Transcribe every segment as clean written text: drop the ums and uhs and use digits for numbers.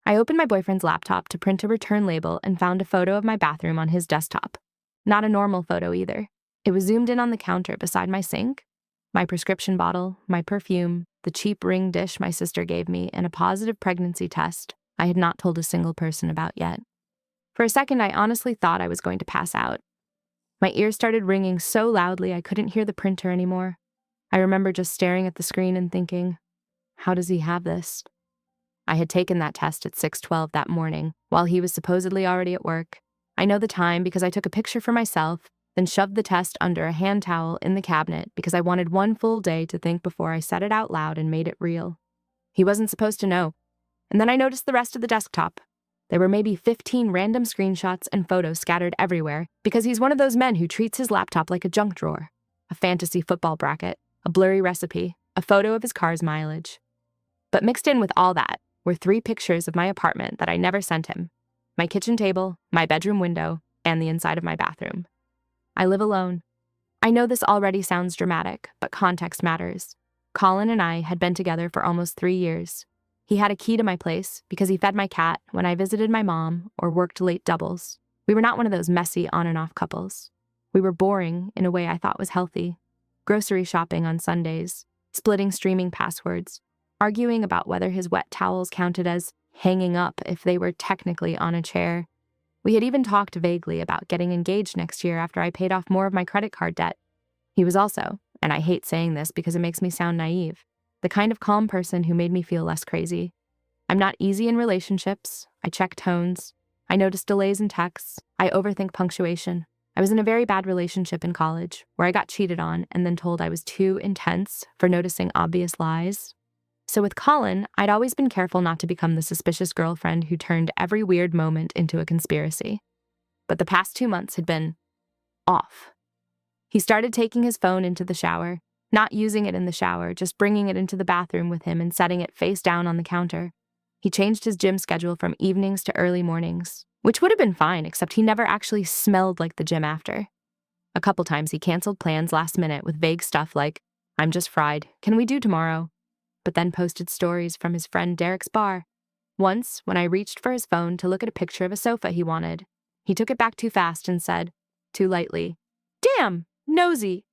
I opened my boyfriend's laptop to print a return label and found a photo of my bathroom on his desktop. Not a normal photo either. It was zoomed in on the counter beside my sink, my prescription bottle, my perfume, the cheap ring dish my sister gave me, and a positive pregnancy test I had not told a single person about yet. For a second, I honestly thought I was going to pass out. My ears started ringing so loudly I couldn't hear the printer anymore. I remember just staring at the screen and thinking, how does he have this? I had taken that test at 6:12 that morning, while he was supposedly already at work. I know the time because I took a picture for myself, then shoved the test under a hand towel in the cabinet because I wanted one full day to think before I said it out loud and made it real. He wasn't supposed to know. And then I noticed the rest of the desktop. There were maybe 15 random screenshots and photos scattered everywhere because he's one of those men who treats his laptop like a junk drawer. A fantasy football bracket, a blurry recipe, a photo of his car's mileage. But mixed in with all that were 3 pictures of my apartment that I never sent him. My kitchen table, my bedroom window, and the inside of my bathroom. I live alone. I know this already sounds dramatic, but context matters. Colin and I had been together for almost 3 years. He had a key to my place because he fed my cat when I visited my mom or worked late doubles. We were not one of those messy on and off couples. We were boring in a way I thought was healthy. Grocery shopping on Sundays, splitting streaming passwords, arguing about whether his wet towels counted as hanging up if they were technically on a chair. We had even talked vaguely about getting engaged next year after I paid off more of my credit card debt. He was also, and I hate saying this because it makes me sound naive, the kind of calm person who made me feel less crazy. I'm not easy in relationships. I check tones. I notice delays in texts. I overthink punctuation. I was in a very bad relationship in college where I got cheated on and then told I was too intense for noticing obvious lies. So with Colin, I'd always been careful not to become the suspicious girlfriend who turned every weird moment into a conspiracy. But the past 2 months had been off. He started taking his phone into the shower, not using it in the shower, just bringing it into the bathroom with him and setting it face down on the counter. He changed his gym schedule from evenings to early mornings, which would have been fine, except he never actually smelled like the gym after. A couple times he canceled plans last minute with vague stuff like, "I'm just fried, can we do tomorrow?" But then posted stories from his friend Derek's bar. Once, when I reached for his phone to look at a picture of a sofa he wanted, he took it back too fast and said, too lightly, "Damn, nosy."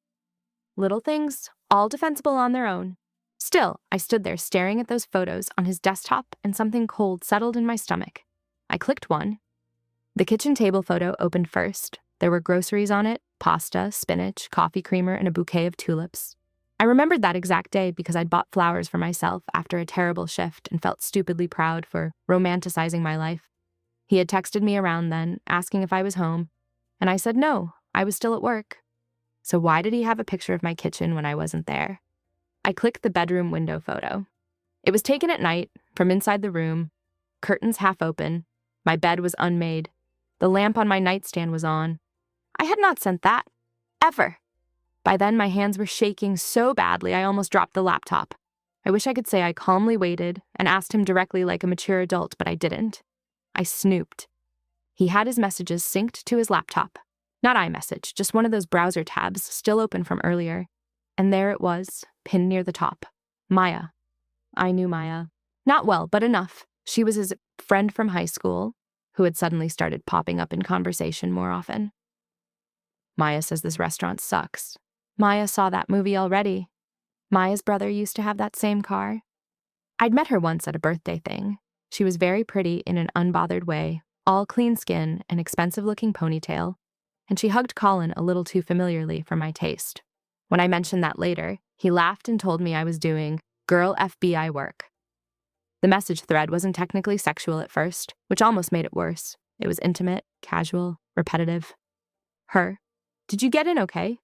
Little things, all defensible on their own. Still, I stood there staring at those photos on his desktop and something cold settled in my stomach. I clicked one. The kitchen table photo opened first. There were groceries on it, pasta, spinach, coffee creamer, and a bouquet of tulips. I remembered that exact day because I'd bought flowers for myself after a terrible shift and felt stupidly proud for romanticizing my life. He had texted me around then, asking if I was home, and I said no, I was still at work. So why did he have a picture of my kitchen when I wasn't there? I clicked the bedroom window photo. It was taken at night, from inside the room, curtains half open, my bed was unmade, the lamp on my nightstand was on. I had not sent that, ever. By then, my hands were shaking so badly I almost dropped the laptop. I wish I could say I calmly waited and asked him directly like a mature adult, but I didn't. I snooped. He had his messages synced to his laptop. Not iMessage, just one of those browser tabs still open from earlier. And there it was, pinned near the top. Maya. I knew Maya. Not well, but enough. She was his friend from high school, who had suddenly started popping up in conversation more often. Maya says this restaurant sucks. Maya saw that movie already. Maya's brother used to have that same car. I'd met her once at a birthday thing. She was very pretty in an unbothered way, all clean skin and expensive-looking ponytail, and she hugged Colin a little too familiarly for my taste. When I mentioned that later, he laughed and told me I was doing girl FBI work. The message thread wasn't technically sexual at first, which almost made it worse. It was intimate, casual, repetitive. Her. Did you get in okay?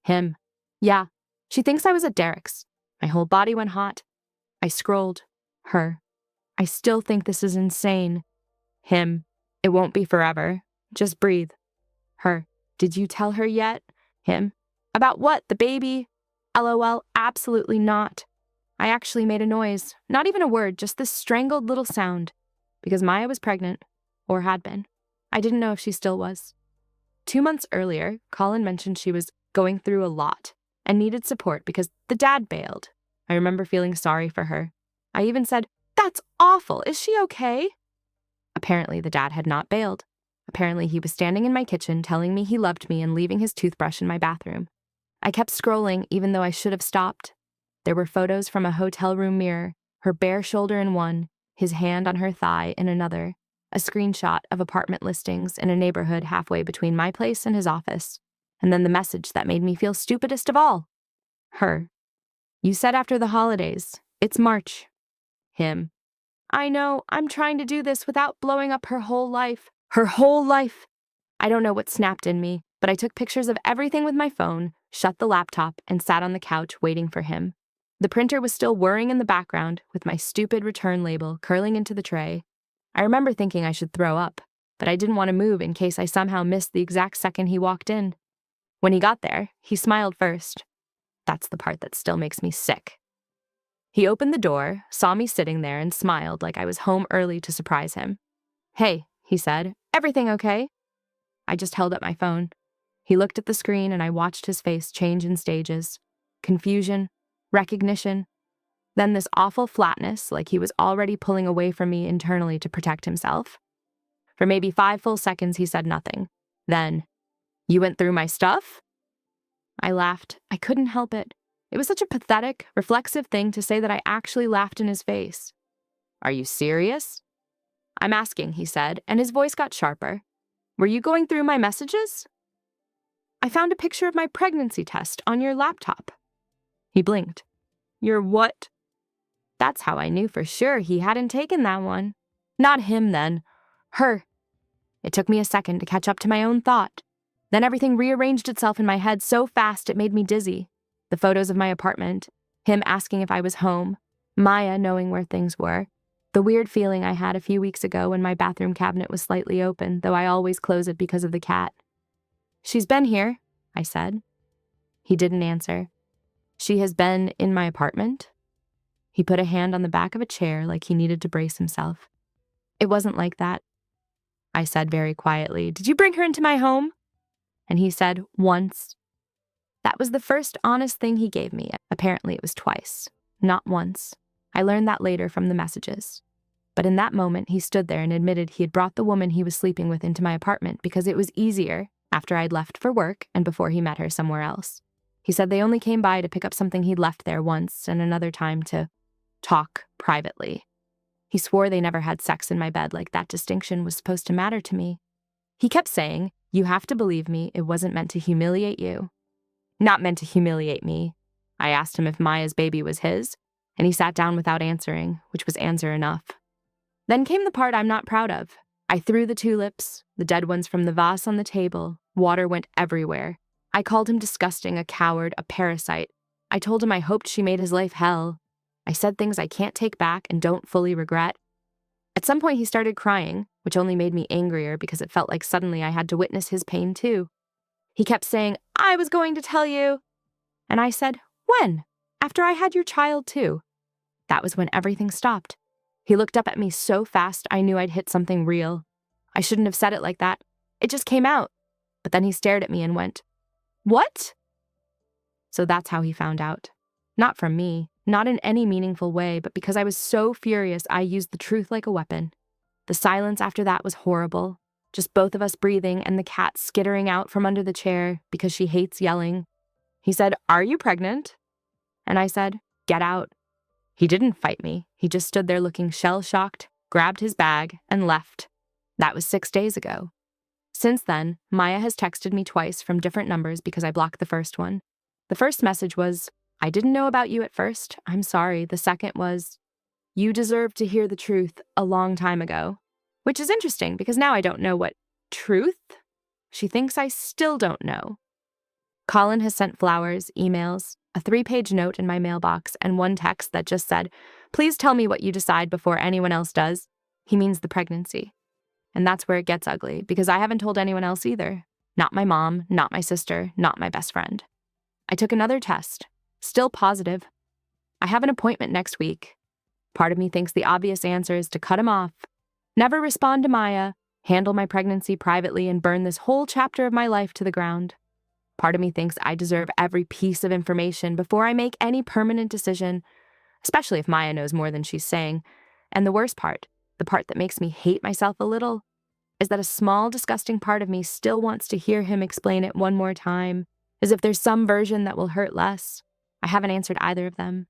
Him. Yeah. She thinks I was at Derek's. My whole body went hot. I scrolled. Her. I still think this is insane. Him. It won't be forever. Just breathe. Her. Did you tell her yet? Him. About what? The baby? LOL, absolutely not. I actually made a noise. Not even a word, just this strangled little sound. Because Maya was pregnant. Or had been. I didn't know if she still was. 2 months earlier, Colin mentioned she was going through a lot and needed support because the dad bailed. I remember feeling sorry for her. I even said, "That's awful. Is she okay?" Apparently, the dad had not bailed. Apparently, he was standing in my kitchen telling me he loved me and leaving his toothbrush in my bathroom. I kept scrolling even though I should have stopped. There were photos from a hotel room mirror, her bare shoulder in one, his hand on her thigh in another, a screenshot of apartment listings in a neighborhood halfway between my place and his office, and then the message that made me feel stupidest of all. Her. You said after the holidays. It's March. Him. I know, I'm trying to do this without blowing up her whole life. Her whole life! I don't know what snapped in me, but I took pictures of everything with my phone, shut the laptop, and sat on the couch waiting for him. The printer was still whirring in the background, with my stupid return label curling into the tray. I remember thinking I should throw up, but I didn't want to move in case I somehow missed the exact second he walked in. When he got there, he smiled first. That's the part that still makes me sick. He opened the door, saw me sitting there, and smiled like I was home early to surprise him. Hey, he said, everything okay? I just held up my phone. He looked at the screen and I watched his face change in stages. Confusion, recognition, then this awful flatness like he was already pulling away from me internally to protect himself. For maybe 5 full seconds he said nothing. Then, you went through my stuff? I laughed. I couldn't help it. It was such a pathetic, reflexive thing to say that I actually laughed in his face. Are you serious? I'm asking, he said, and his voice got sharper. Were you going through my messages? I found a picture of my pregnancy test on your laptop. He blinked. Your what? That's how I knew for sure he hadn't taken that one. Not him, then. Her. It took me a second to catch up to my own thought. Then everything rearranged itself in my head so fast it made me dizzy. The photos of my apartment, him asking if I was home, Maya knowing where things were, the weird feeling I had a few weeks ago when my bathroom cabinet was slightly open, though I always close it because of the cat. She's been here, I said. He didn't answer. She has been in my apartment? He put a hand on the back of a chair like he needed to brace himself. It wasn't like that. I said very quietly, Did you bring her into my home? And he said, once. That was the first honest thing he gave me. Apparently it was twice, not once. I learned that later from the messages. But in that moment, he stood there and admitted he had brought the woman he was sleeping with into my apartment because it was easier after I'd left for work and before he met her somewhere else. He said they only came by to pick up something he'd left there once and another time to talk privately. He swore they never had sex in my bed like that distinction was supposed to matter to me. He kept saying, You have to believe me, it wasn't meant to humiliate you. Not meant to humiliate me. I asked him if Maya's baby was his, and he sat down without answering, which was answer enough. Then came the part I'm not proud of. I threw the tulips, the dead ones from the vase on the table. Water went everywhere. I called him disgusting, a coward, a parasite. I told him I hoped she made his life hell. I said things I can't take back and don't fully regret. At some point he started crying, which only made me angrier because it felt like suddenly I had to witness his pain too. He kept saying, I was going to tell you. And I said, when? After I had your child too. That was when everything stopped. He looked up at me so fast I knew I'd hit something real. I shouldn't have said it like that. It just came out. But then he stared at me and went, What? So that's how he found out. Not from me, not in any meaningful way, but because I was so furious I used the truth like a weapon. The silence after that was horrible. Just both of us breathing and the cat skittering out from under the chair because she hates yelling. He said, Are you pregnant? And I said, Get out. He didn't fight me. He just stood there looking shell-shocked, grabbed his bag, and left. That was 6 days ago. Since then, Maya has texted me twice from different numbers because I blocked the first one. The first message was, I didn't know about you at first. I'm sorry. The second was, You deserved to hear the truth a long time ago. Which is interesting because now I don't know what truth? She thinks I still don't know. Colin has sent flowers, emails, a 3-page note in my mailbox, and one text that just said, Please tell me what you decide before anyone else does. He means the pregnancy. And that's where it gets ugly, because I haven't told anyone else either. Not my mom, not my sister, not my best friend. I took another test. Still positive. I have an appointment next week. Part of me thinks the obvious answer is to cut him off. Never respond to Maya, handle my pregnancy privately, and burn this whole chapter of my life to the ground. Part of me thinks I deserve every piece of information before I make any permanent decision, especially if Maya knows more than she's saying. And the worst part, the part that makes me hate myself a little, is that a small, disgusting part of me still wants to hear him explain it one more time, as if there's some version that will hurt less. I haven't answered either of them.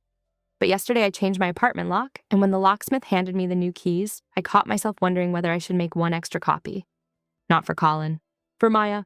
But yesterday I changed my apartment lock, and when the locksmith handed me the new keys, I caught myself wondering whether I should make one extra copy. Not for Colin. For Maya,